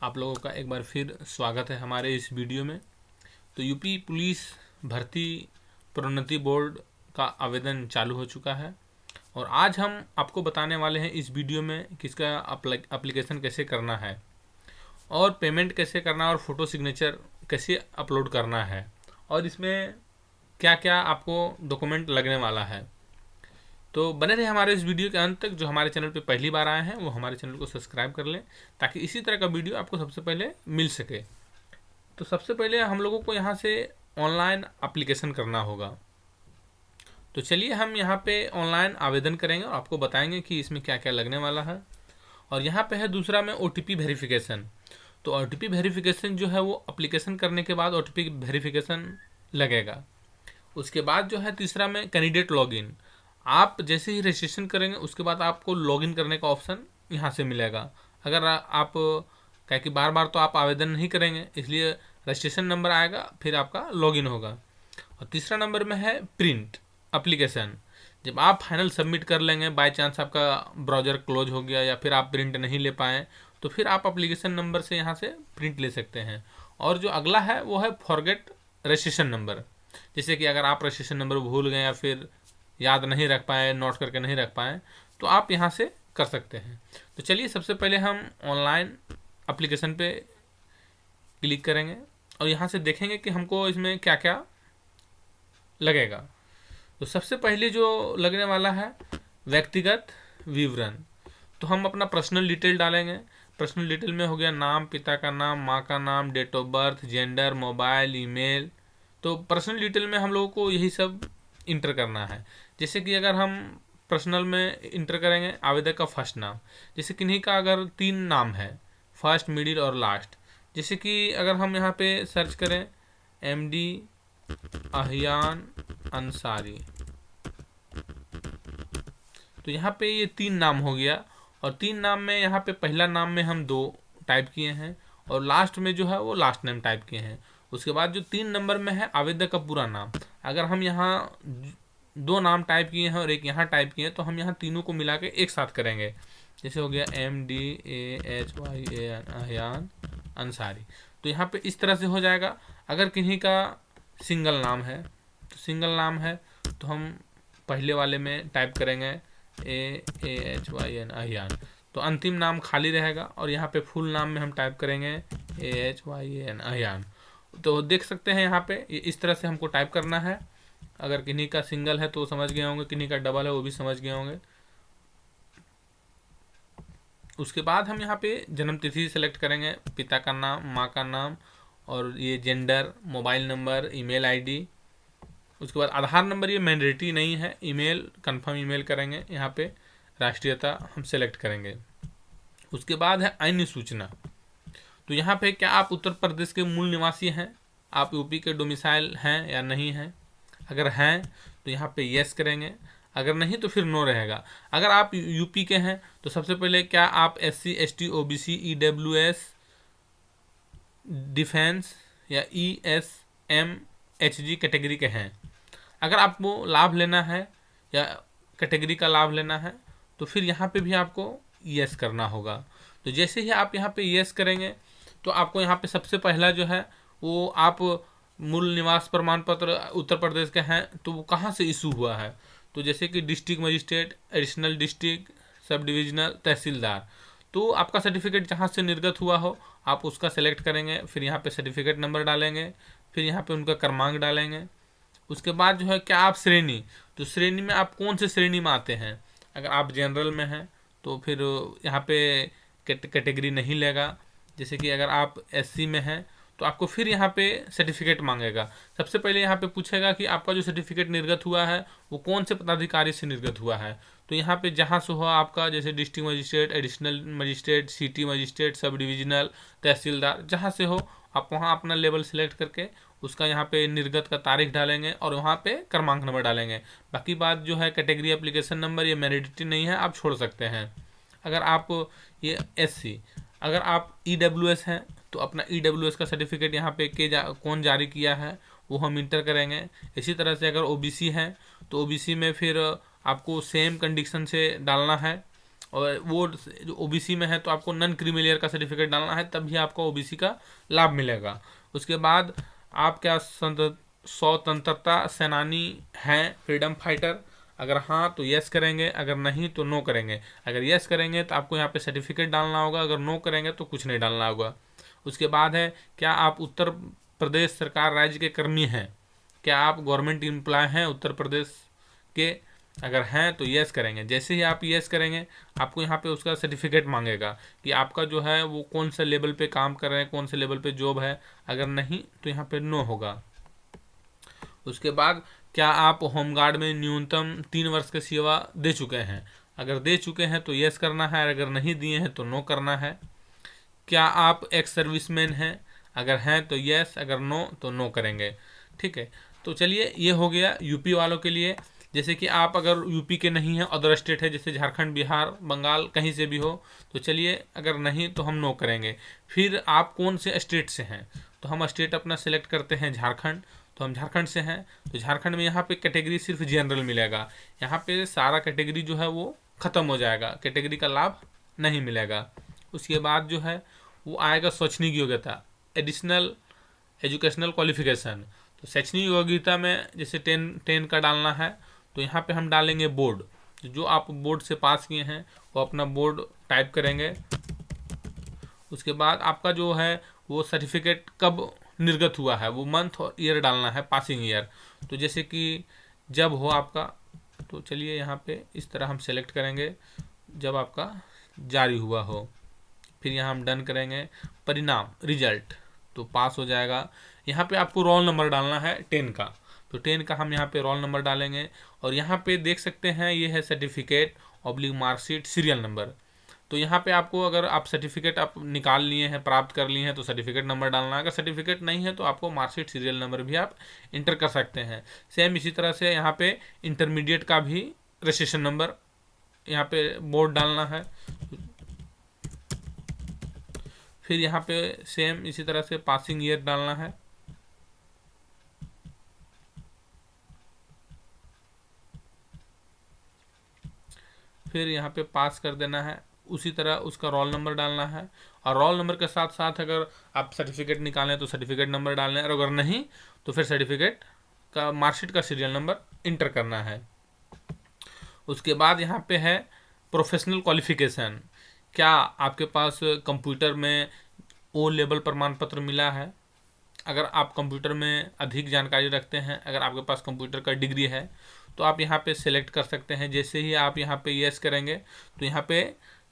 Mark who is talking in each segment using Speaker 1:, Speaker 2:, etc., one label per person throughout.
Speaker 1: आप लोगों का एक बार फिर स्वागत है हमारे इस वीडियो में। तो यूपी पुलिस भर्ती प्रोन्नति बोर्ड का आवेदन चालू हो चुका है और आज हम आपको बताने वाले हैं इस वीडियो में कि इसका एप्लीकेशन कैसे करना है और पेमेंट कैसे करना है और फ़ोटो सिग्नेचर कैसे अपलोड करना है और इसमें क्या क्या आपको डॉक्यूमेंट लगने वाला है। तो बने रहे हमारे इस वीडियो के अंत तक। जो हमारे चैनल पे पहली बार आए हैं वो हमारे चैनल को सब्सक्राइब कर लें ताकि इसी तरह का वीडियो आपको सबसे पहले मिल सके। तो सबसे पहले हम लोगों को यहाँ से ऑनलाइन एप्लीकेशन करना होगा। तो चलिए हम यहाँ पे ऑनलाइन आवेदन करेंगे और आपको बताएंगे कि इसमें क्या क्या लगने वाला है। और यहाँ पे है दूसरा में OTP वेरिफिकेशन। तो OTP वेरिफिकेशन जो है वो एप्लीकेशन करने के बाद OTP वेरिफिकेशन लगेगा। उसके बाद जो है तीसरा में कैंडिडेट लॉगिन। आप जैसे ही रजिस्ट्रेशन करेंगे उसके बाद आपको लॉगिन करने का ऑप्शन यहाँ से मिलेगा। अगर आप क्या कि बार बार तो आप आवेदन नहीं करेंगे, इसलिए रजिस्ट्रेशन नंबर आएगा फिर आपका लॉगिन होगा। और तीसरा नंबर में है प्रिंट एप्लीकेशन। जब आप फाइनल सबमिट कर लेंगे, बाय चांस आपका ब्राउज़र क्लोज हो गया या फिर आप प्रिंट नहीं ले पाएँ, तो फिर आप एप्लीकेशन नंबर से यहाँ से प्रिंट ले सकते हैं। और जो अगला है वो है फॉरगेट रजिस्ट्रेशन नंबर। जैसे कि अगर आप रजिस्ट्रेशन नंबर भूल गए या फिर याद नहीं रख पाए, नोट करके नहीं रख पाए, तो आप यहाँ से कर सकते हैं। तो चलिए सबसे पहले हम ऑनलाइन एप्लीकेशन पे क्लिक करेंगे और यहाँ से देखेंगे कि हमको इसमें क्या क्या लगेगा। तो सबसे पहले जो लगने वाला है व्यक्तिगत विवरण। तो हम अपना पर्सनल डिटेल डालेंगे। पर्सनल डिटेल में हो गया नाम, पिता का नाम, माँ का नाम, date of birth, gender, mobile, email. तो पर्सनल डिटेल में हम लोगों को यही सब इंटर करना है। जैसे कि अगर हम पर्सनल में इंटर करेंगे आवेदक का फर्स्ट नाम, जैसे किन्हीं का अगर 3 नाम है, फर्स्ट, मिडिल और लास्ट। जैसे कि अगर हम यहाँ पे सर्च करें MD अहियान अंसारी, तो यहाँ पे ये 3 नाम हो गया। और 3 नाम में यहाँ पे पहला नाम में हम 2 टाइप किए हैं और लास्ट में जो है वो लास्ट नेम टाइप किए हैं। उसके बाद जो 3 नंबर में है आवेदक का पूरा नाम। अगर हम यहाँ 2 नाम टाइप किए हैं और एक यहाँ टाइप किए हैं तो हम यहाँ तीनों को मिला के एक साथ करेंगे। जैसे हो गया MDAHYAN अहियान अंसारी। तो यहाँ पे इस तरह से हो जाएगा। अगर किन्हीं का सिंगल नाम है तो सिंगल नाम है तो हम पहले वाले में टाइप करेंगे AHYN अहियान, तो अंतिम नाम खाली रहेगा। और यहाँ पे फुल नाम में हम टाइप करेंगे AHYAN अहियान। तो देख सकते हैं यहाँ पे इस तरह से हमको टाइप करना है। अगर किन्हीं का सिंगल है तो समझ गए होंगे, किन्हीं का डबल है वो भी समझ गए होंगे। उसके बाद हम यहाँ पे जन्म तिथि सेलेक्ट करेंगे, पिता का नाम, माँ का नाम और ये gender, mobile number, email ID। उसके बाद आधार नंबर ये मैंडेटरी नहीं है, ईमेल कंफर्म ईमेल करेंगे। यहाँ पे राष्ट्रीयता हम सेलेक्ट करेंगे। उसके बाद है अन्य सूचना। तो यहाँ पे क्या आप उत्तर प्रदेश के मूल निवासी हैं, आप यूपी के डोमिसाइल हैं या नहीं हैं। अगर हैं तो यहाँ पे यस करेंगे, अगर नहीं तो फिर नो रहेगा। अगर आप यूपी के हैं तो सबसे पहले क्या आप SC ST OBC EWS defence या ESM HG कैटेगरी के हैं। अगर आपको लाभ लेना है या कैटेगरी का लाभ लेना है तो फिर यहाँ पे भी आपको यस करना होगा। तो जैसे ही आप यहाँ पे यस करेंगे तो आपको यहाँ पे सबसे पहला जो है वो आप मूल निवास प्रमाण पत्र उत्तर प्रदेश के हैं तो वो कहाँ से इशू हुआ है। तो जैसे कि district magistrate, additional district, sub divisional, tehsildar. तो आपका सर्टिफिकेट जहाँ से निर्गत हुआ हो आप उसका सेलेक्ट करेंगे, फिर यहाँ पे सर्टिफिकेट नंबर डालेंगे, फिर यहाँ पे उनका क्रमांक डालेंगे। उसके बाद जो है क्या आप श्रेणी, तो श्रेणी में आप कौन से श्रेणी में आते हैं। अगर आप जनरल में हैं तो फिर यहाँ पे कैटेगरी नहीं लेगा। जैसे कि अगर आप SC में हैं तो आपको फिर यहाँ पे सर्टिफिकेट मांगेगा। सबसे पहले यहाँ पे पूछेगा कि आपका जो सर्टिफिकेट निर्गत हुआ है वो कौन से पदाधिकारी से निर्गत हुआ है। तो यहाँ पे जहाँ से हो आपका, जैसे district magistrate, additional magistrate, city magistrate, sub divisional, tehsildar, जहाँ से हो आप वहाँ अपना लेवल सेलेक्ट करके उसका यहाँ पे निर्गत का तारीख डालेंगे और वहाँ पे क्रमांक नंबर डालेंगे। बाकी बात जो है कैटेगरी एप्लीकेशन नंबर ये मैंडेटरी नहीं है, आप छोड़ सकते हैं। अगर आप ये SC, अगर आप EWS हैं तो अपना EWS का सर्टिफिकेट यहाँ पे कौन जारी किया है वो हम इंटर करेंगे। इसी तरह से अगर OBC है तो OBC में फिर आपको सेम कंडीशन से डालना है और वो जो ओबीसी में है तो आपको नॉन क्रीमी लेयर का सर्टिफिकेट डालना है, तभी आपको ओबीसी का लाभ मिलेगा। उसके बाद आप क्या स्वतंत्रता सेनानी हैं, फ्रीडम फाइटर? अगर हाँ तो यस करेंगे, अगर नहीं तो नो करेंगे। अगर यस करेंगे तो आपको यहाँ पे सर्टिफिकेट डालना होगा, अगर नो करेंगे तो कुछ नहीं डालना होगा। उसके बाद है, क्या आप उत्तर प्रदेश सरकार राज्य के कर्मी हैं? क्या आप गवर्नमेंट एम्प्लॉय हैं उत्तर प्रदेश के? अगर हैं तो यस करेंगे। जैसे ही आप यस करेंगे आपको यहाँ पे उसका सर्टिफिकेट मांगेगा कि आपका जो है वो कौन सा लेवल पे काम कर रहे हैं, कौन से लेवल पे जॉब है। अगर नहीं तो यहाँ पे नो होगा। उसके बाद, क्या आप होमगार्ड में न्यूनतम 3 वर्ष की सेवा दे चुके हैं? अगर दे चुके हैं तो यस करना है, अगर नहीं दिए हैं तो नो करना है। क्या आप एक्स सर्विसमैन हैं? अगर हैं तो यस, अगर नो तो नो करेंगे। ठीक है, तो चलिए ये हो गया यूपी वालों के लिए। जैसे कि आप अगर यूपी के नहीं हैं, अदर स्टेट है जैसे झारखंड, बिहार, बंगाल, कहीं से भी हो, तो चलिए अगर नहीं तो हम नो करेंगे। फिर आप कौन से स्टेट से हैं? तो हम स्टेट अपना सिलेक्ट करते हैं झारखंड, तो हम झारखंड से हैं। तो झारखंड में यहाँ पे कैटेगरी सिर्फ जनरल मिलेगा, यहाँ पे सारा कैटेगरी जो है वो ख़त्म हो जाएगा, कैटेगरी का लाभ नहीं मिलेगा। उसके बाद जो है वो आएगा शैक्षणिक योग्यता, एडिशनल एजुकेशनल क्वालिफिकेशन। तो शैक्षणिक योग्यता में जैसे 10 का डालना है, तो यहाँ पे हम डालेंगे बोर्ड। जो आप बोर्ड से पास किए हैं वो अपना बोर्ड टाइप करेंगे। उसके बाद आपका जो है वो सर्टिफिकेट कब निर्गत हुआ है वो मंथ और ईयर डालना है, पासिंग ईयर। तो जैसे कि जब हो आपका, तो चलिए यहाँ पे इस तरह हम सेलेक्ट करेंगे जब आपका जारी हुआ हो। फिर यहाँ हम डन करेंगे, परिणाम रिजल्ट, तो पास हो जाएगा। यहाँ पे आपको रोल नंबर डालना है 10 का, तो 10 का हम यहाँ पे रोल नंबर डालेंगे। और यहाँ पे देख सकते हैं ये है certificate oblique marksheet serial number. तो यहाँ पे आपको, अगर आप सर्टिफिकेट आप निकाल लिए हैं, प्राप्त कर लिए हैं, तो सर्टिफिकेट नंबर डालना है। अगर सर्टिफिकेट नहीं है तो आपको मार्कशीट सीरियल नंबर भी आप इंटर कर सकते हैं। सेम इसी तरह से यहाँ पे इंटरमीडिएट का भी रजिस्ट्रेशन नंबर यहाँ पे बोर्ड डालना है। फिर यहाँ पे सेम इसी तरह से पासिंग ईयर डालना है। फिर यहाँ पे पास कर देना है। उसी तरह उसका रोल नंबर डालना है, और रोल नंबर के साथ साथ अगर आप सर्टिफिकेट निकालें तो सर्टिफिकेट नंबर डालना है, और अगर नहीं तो फिर सर्टिफिकेट का मार्कशीट का सीरियल नंबर इंटर करना है। उसके बाद यहाँ पे है प्रोफेशनल क्वालिफिकेशन। क्या आपके पास कंप्यूटर में ओ लेवल प्रमाण पत्र मिला है? अगर आप कंप्यूटर में अधिक जानकारी रखते हैं, अगर आपके पास कंप्यूटर का डिग्री है, तो आप यहाँ पे सेलेक्ट कर सकते हैं। जैसे ही आप यहाँ पे यस करेंगे तो यहाँ पे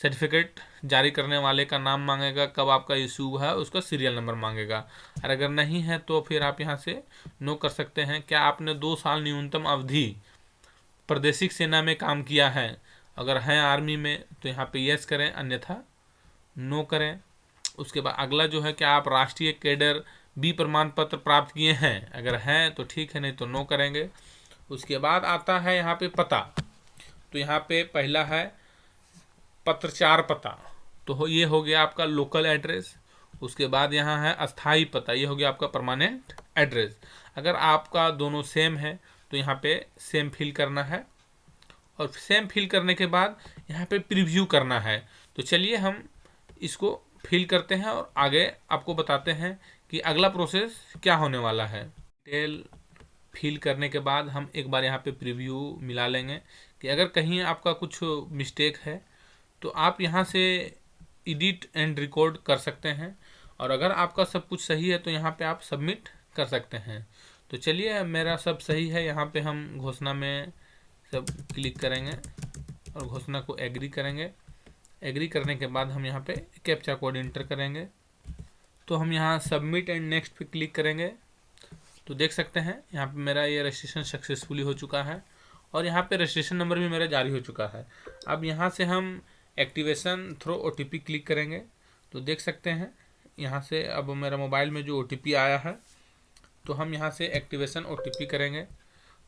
Speaker 1: सर्टिफिकेट जारी करने वाले का नाम मांगेगा, कब आपका इशू हुआ है उसका सीरियल नंबर मांगेगा। और अगर नहीं है तो फिर आप यहाँ से नो कर सकते हैं। क्या आपने 2 साल न्यूनतम अवधि प्रादेशिक सेना में काम किया है? अगर हैं आर्मी में तो यहाँ पे यस करें, अन्यथा नो करें। उसके बाद अगला जो है, क्या आप राष्ट्रीय कैडर बी प्रमाण पत्र प्राप्त किए हैं? अगर हैं तो ठीक है, नहीं तो नो करेंगे। उसके बाद आता है यहाँ पे पता। तो यहाँ पे पहला है पत्रचार पता, तो ये हो गया आपका लोकल एड्रेस। उसके बाद यहाँ है अस्थाई पता, ये हो गया आपका परमानेंट एड्रेस। अगर आपका दोनों सेम है तो यहाँ पे सेम फिल करना है, और सेम फिल करने के बाद यहाँ पे प्रीव्यू करना है। तो चलिए हम इसको फिल करते हैं और आगे आपको बताते हैं कि अगला प्रोसेस क्या होने वाला है। डिटेल फिल करने के बाद हम एक बार यहाँ पे प्रीव्यू मिला लेंगे कि अगर कहीं आपका कुछ मिस्टेक है तो आप यहाँ से एडिट एंड रिकॉर्ड कर सकते हैं, और अगर आपका सब कुछ सही है तो यहाँ पे आप सबमिट कर सकते हैं। तो चलिए मेरा सब सही है, यहाँ पे हम घोषणा में सब क्लिक करेंगे और घोषणा को एग्री करेंगे। एग्री करने के बाद हम यहाँ पे कैप्चा कोड इंटर करेंगे। तो हम यहाँ सबमिट एंड नेक्स्ट पे क्लिक करेंगे। तो देख सकते हैं यहाँ पे मेरा ये रजिस्ट्रेशन सक्सेसफुली हो चुका है, और यहाँ पे रजिस्ट्रेशन नंबर भी मेरा जारी हो चुका है। अब यहाँ से हम एक्टिवेशन थ्रू ओटीपी क्लिक करेंगे। तो देख सकते हैं यहाँ से अब मेरा मोबाइल में जो ओटीपी आया है, तो हम यहाँ से एक्टिवेशन ओटीपी करेंगे।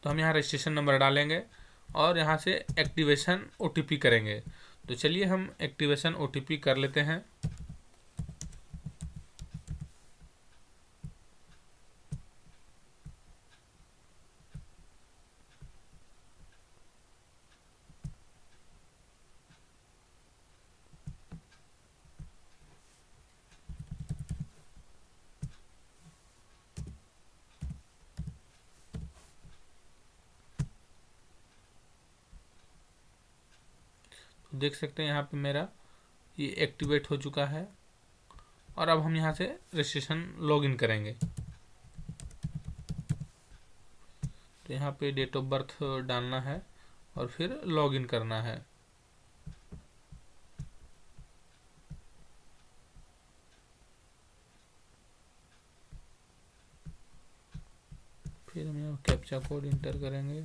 Speaker 1: तो हम यहाँ रजिस्ट्रेशन नंबर डालेंगे और यहाँ से एक्टिवेशन ओटीपी करेंगे। तो चलिए हम एक्टिवेशन ओटीपी कर लेते हैं। देख सकते हैं यहाँ पे मेरा ये एक्टिवेट हो चुका है और अब हम यहाँ से रजिस्ट्रेशन लॉगिन करेंगे। तो यहाँ पे डेट ऑफ बर्थ डालना है और फिर लॉगिन करना है। फिर हम यहाँ कैप्चा कोड इंटर करेंगे।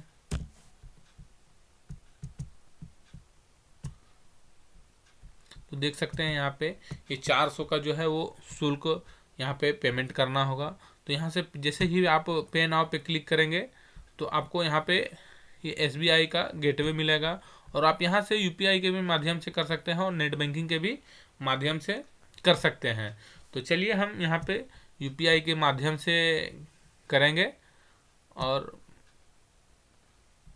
Speaker 1: तो देख सकते हैं यहाँ पे ये 400 का जो है वो शुल्क यहाँ पे पेमेंट करना होगा। तो यहाँ से जैसे ही आप पे नाउ पे क्लिक करेंगे तो आपको यहाँ पे ये SBI का गेटवे मिलेगा और आप यहाँ से UPI के भी माध्यम से कर सकते हैं और नेट बैंकिंग के भी माध्यम से कर सकते हैं। तो चलिए हम यहाँ पे UPI के माध्यम से करेंगे और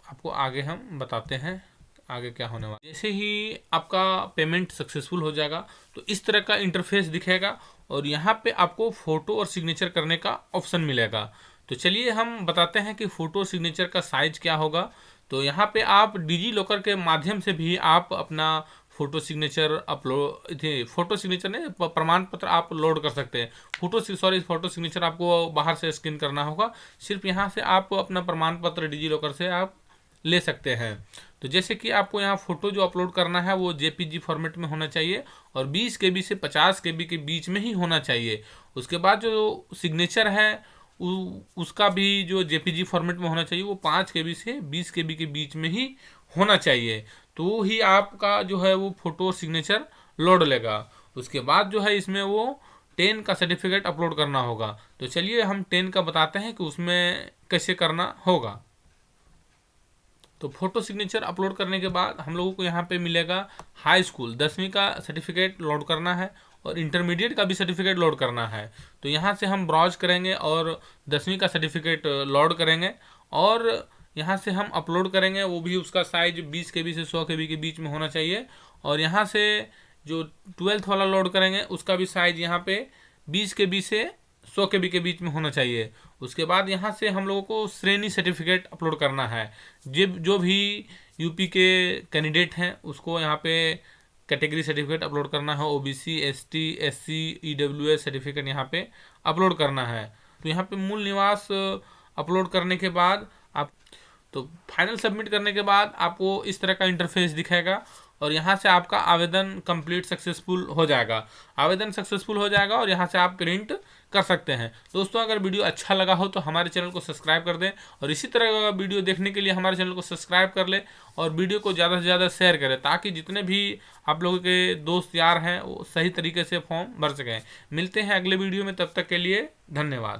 Speaker 1: आपको आगे हम बताते हैं आगे क्या होने वाला। जैसे ही आपका पेमेंट सक्सेसफुल हो जाएगा तो इस तरह का इंटरफेस दिखेगा और यहाँ पे आपको फ़ोटो और सिग्नेचर करने का ऑप्शन मिलेगा। तो चलिए हम बताते हैं कि फ़ोटो और सिग्नेचर का साइज क्या होगा। तो यहाँ पे आप डिजी लॉकर के माध्यम से भी आप अपना फ़ोटो सिग्नेचर नहीं, प्रमाण पत्र आप लोड कर सकते हैं। फ़ोटो सिग्नेचर आपको बाहर से स्कैन करना होगा, सिर्फ यहाँ से आप अपना प्रमाण पत्र डिजी लॉकर से आप ले सकते हैं। तो जैसे कि आपको यहाँ फ़ोटो जो अपलोड करना है वो JPG फॉर्मेट में होना चाहिए और 20 KB से 50 KB के बीच में ही होना चाहिए। उसके बाद जो सिग्नेचर है उसका भी जो JPG फॉर्मेट में होना चाहिए वो 5 KB से 20 KB के बीच में ही होना चाहिए। तो ही आपका जो है वो फ़ोटो सिग्नेचर लोड लेगा। उसके बाद जो है इसमें वो 10 का सर्टिफिकेट अपलोड करना होगा। तो चलिए हम 10 का बताते हैं कि उसमें कैसे करना होगा। तो फ़ोटो सिग्नेचर अपलोड करने के बाद हम लोगों को यहाँ पे मिलेगा हाई स्कूल 10वीं का सर्टिफिकेट लोड करना है और इंटरमीडिएट का भी सर्टिफिकेट लोड करना है। तो यहाँ से हम ब्राउज करेंगे और 10वीं का सर्टिफिकेट लोड करेंगे और यहाँ से हम अपलोड करेंगे। वो भी उसका साइज 20 KB से 100 KB के बीच में होना चाहिए। और यहाँ से जो 12th वाला लोड करेंगे उसका भी साइज यहाँ पे 20 KB से 100 KB के बीच में होना चाहिए। उसके बाद यहाँ से हम लोगों को श्रेणी सर्टिफिकेट अपलोड करना है। जो भी यूपी के कैंडिडेट हैं उसको यहाँ पे कैटेगरी सर्टिफिकेट अपलोड करना है। OBC ST SC EWS certificate यहाँ पे अपलोड करना है। तो यहाँ पे मूल निवास अपलोड करने के बाद आप तो फाइनल सबमिट करने के बाद आपको इस तरह का इंटरफेस दिखेगा और यहाँ से आपका आवेदन कंप्लीट सक्सेसफुल हो जाएगा। आवेदन सक्सेसफुल हो जाएगा और यहाँ से आप प्रिंट कर सकते हैं। दोस्तों अगर वीडियो अच्छा लगा हो तो हमारे चैनल को सब्सक्राइब कर दें और इसी तरह का वीडियो देखने के लिए हमारे चैनल को सब्सक्राइब कर लें और वीडियो को ज़्यादा से ज़्यादा शेयर करें ताकि जितने भी आप लोगों के दोस्त यार हैं वो सही तरीके से फॉर्म भर सकें। मिलते हैं अगले वीडियो में, तब तक के लिए धन्यवाद।